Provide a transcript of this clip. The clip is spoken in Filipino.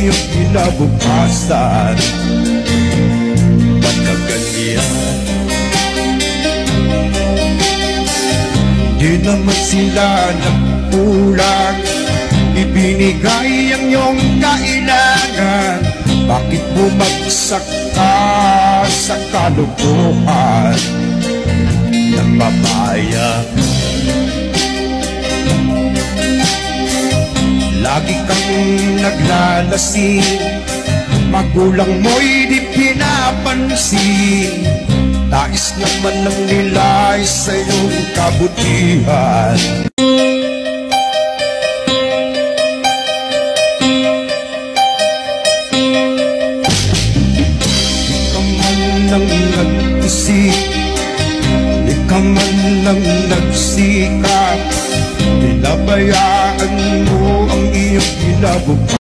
iyong kinabukasan. Ba't ka ganyan? Di naman sila nagkulang, ibinigay ang iyong kailangan. Bakit bumagsak ka sa kalukuhan ng papaya? Lagi kang naglalasing, magulang mo'y di pinapansin. Nais naman ng nilay sa iyong kabutihan. Di ka man lang nag-isip, di ka man lang nagsikap, pinabayaan mo ang iyong kinabukasan.